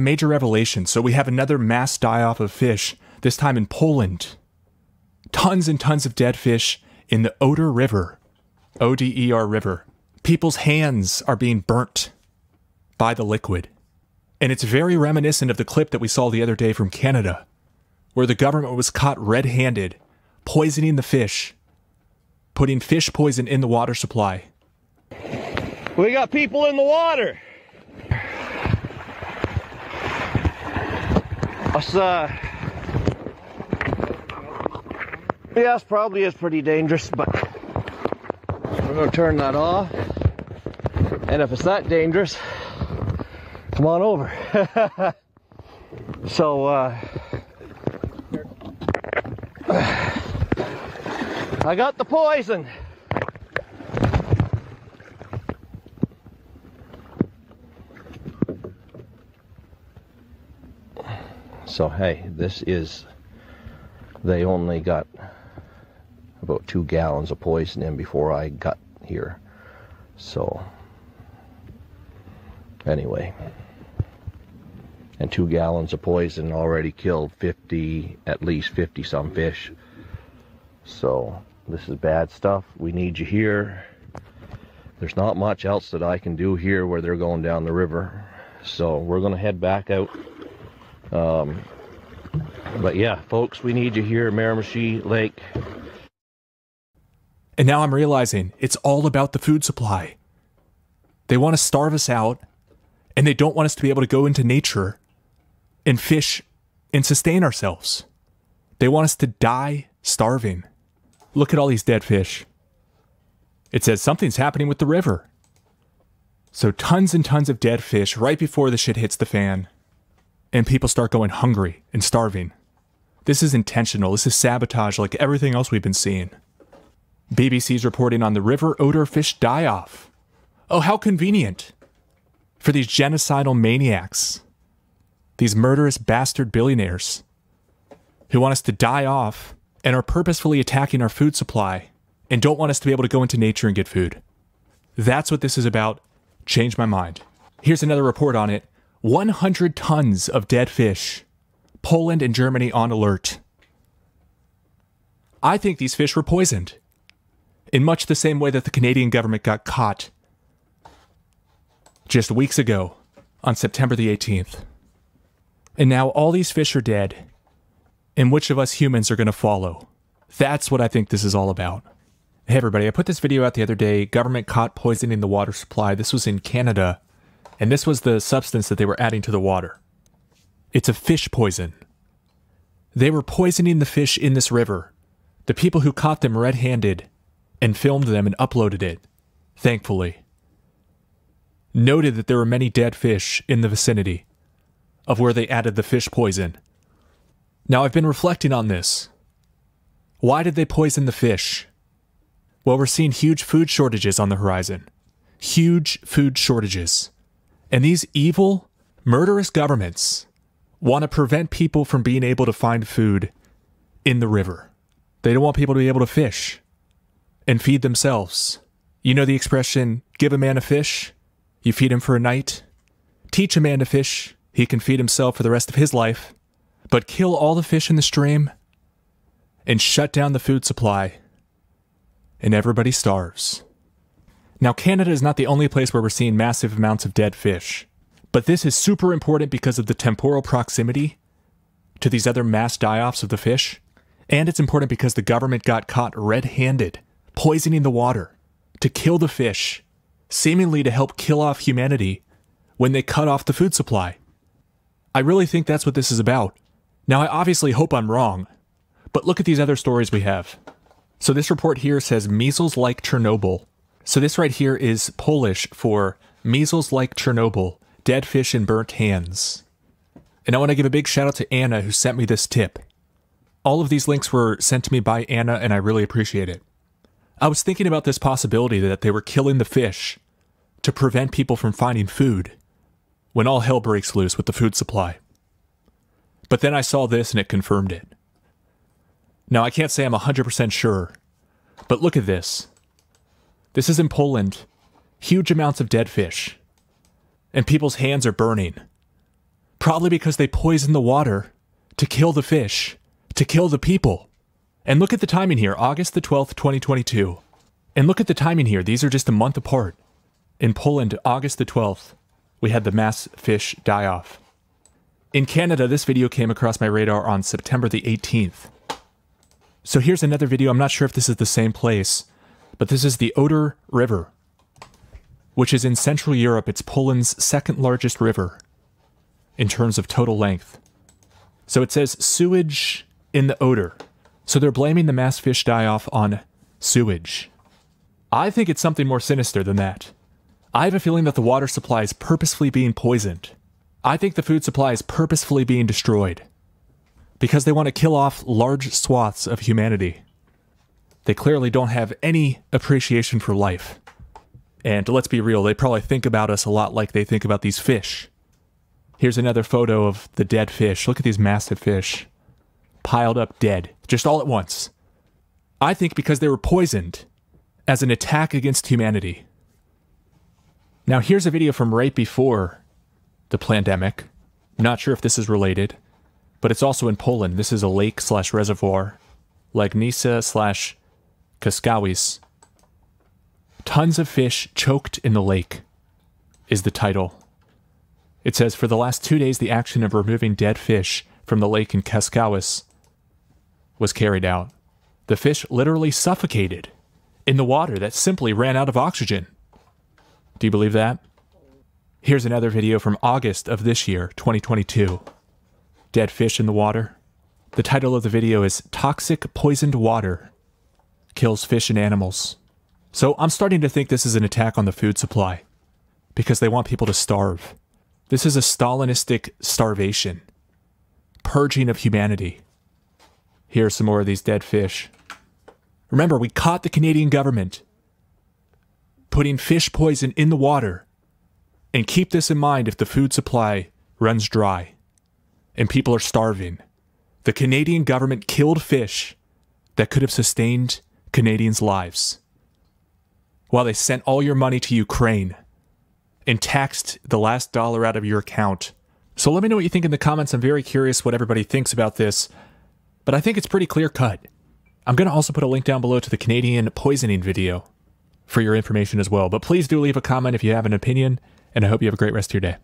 Major revelation. So we have another mass die-off of fish, this time in Poland. Tons and tons of dead fish in the Oder River. O-D-E-R River. People's hands are being burnt by the liquid. And it's very reminiscent of the clip that we saw the other day from Canada, where the government was caught red-handed, poisoning the fish, putting fish poison in the water supply. We got people in the water. Yes, probably is pretty dangerous, but we're going to turn that off. And if it's that dangerous, come on over. So, I got the poison. So, hey, they only got about 2 gallons of poison in before I got here. So, anyway, and 2 gallons of poison already killed at least 50 some fish. So, this is bad stuff. We need you here. There's not much else that I can do here where they're going down the river. So, we're going to head back out. But yeah, folks, we need you here, Miramichi Lake. And now I'm realizing it's all about the food supply. They want to starve us out, and they don't want us to be able to go into nature and fish and sustain ourselves. They want us to die starving. Look at all these dead fish. It says something's happening with the river. So tons and tons of dead fish right before the shit hits the fan. And people start going hungry and starving. This is intentional. This is sabotage like everything else we've been seeing. BBC's reporting on the River Oder fish die-off. Oh, how convenient for these genocidal maniacs. These murderous bastard billionaires who want us to die off and are purposefully attacking our food supply and don't want us to be able to go into nature and get food. That's what this is about. Changed my mind. Here's another report on it. 100 tons of dead fish. Poland and Germany on alert. I think these fish were poisoned, in much the same way that the Canadian government got caught just weeks ago on September the 18th. And now all these fish are dead, and which of us humans are going to follow? That's what I think this is all about. Hey everybody, I put this video out the other day, government caught poisoning the water supply. This was in Canada. And this was the substance that they were adding to the water. It's a fish poison. They were poisoning the fish in this river. The people who caught them red-handed and filmed them and uploaded it, thankfully, noted that there were many dead fish in the vicinity of where they added the fish poison. Now I've been reflecting on this. Why did they poison the fish? Well, we're seeing huge food shortages on the horizon. Huge food shortages. And these evil, murderous governments want to prevent people from being able to find food in the river. They don't want people to be able to fish and feed themselves. You know the expression, give a man a fish, you feed him for a night. Teach a man to fish, he can feed himself for the rest of his life. But kill all the fish in the stream and shut down the food supply, and everybody starves. Now, Canada is not the only place where we're seeing massive amounts of dead fish, but this is super important because of the temporal proximity to these other mass die-offs of the fish, and it's important because the government got caught red-handed, poisoning the water to kill the fish, seemingly to help kill off humanity when they cut off the food supply. I really think that's what this is about. Now, I obviously hope I'm wrong, but look at these other stories we have. So this report here says measles like Chernobyl. So this right here is Polish for measles like Chernobyl, dead fish and burnt hands. And I want to give a big shout out to Anna who sent me this tip. All of these links were sent to me by Anna and I really appreciate it. I was thinking about this possibility that they were killing the fish to prevent people from finding food when all hell breaks loose with the food supply. But then I saw this and it confirmed it. Now I can't say I'm 100% sure, but look at this. This is in Poland. Huge amounts of dead fish. And people's hands are burning. Probably because they poison the water to kill the fish, to kill the people. And look at the timing here, August the 12th, 2022. And look at the timing here, these are just a month apart. In Poland, August the 12th, we had the mass fish die-off. In Canada, this video came across my radar on September the 18th. So here's another video, I'm not sure if this is the same place, but this is the Oder River, which is in Central Europe. It's Poland's second largest river in terms of total length. So it says sewage in the Oder. So they're blaming the mass fish die-off on sewage. I think it's something more sinister than that. I have a feeling that the water supply is purposefully being poisoned. I think the food supply is purposefully being destroyed because they want to kill off large swaths of humanity. They clearly don't have any appreciation for life. And let's be real, they probably think about us a lot like they think about these fish. Here's another photo of the dead fish. Look at these massive fish. Piled up dead, just all at once. I think because they were poisoned as an attack against humanity. Now here's a video from right before the pandemic. Not sure if this is related, but it's also in Poland. This is a lake/reservoir, Legnica/Kaskawice. Tons of fish choked in the lake is the title. It says, for the last 2 days, the action of removing dead fish from the lake in Kaskawice was carried out. The fish literally suffocated in the water that simply ran out of oxygen. Do you believe that? Here's another video from August of this year, 2022. Dead fish in the water. The title of the video is Toxic Poisoned Water Kills Fish and Animals. So I'm starting to think this is an attack on the food supply because they want people to starve. This is a Stalinistic starvation. Purging of humanity. Here are some more of these dead fish. Remember, we caught the Canadian government putting fish poison in the water. And keep this in mind if the food supply runs dry and people are starving. The Canadian government killed fish that could have sustained Canadians' lives while they sent all your money to Ukraine and taxed the last dollar out of your account. So let me know what you think in the comments. I'm very curious what everybody thinks about this, but I think it's pretty clear cut. I'm going to also put a link down below to the Canadian poisoning video for your information as well. But please do leave a comment if you have an opinion, and I hope you have a great rest of your day.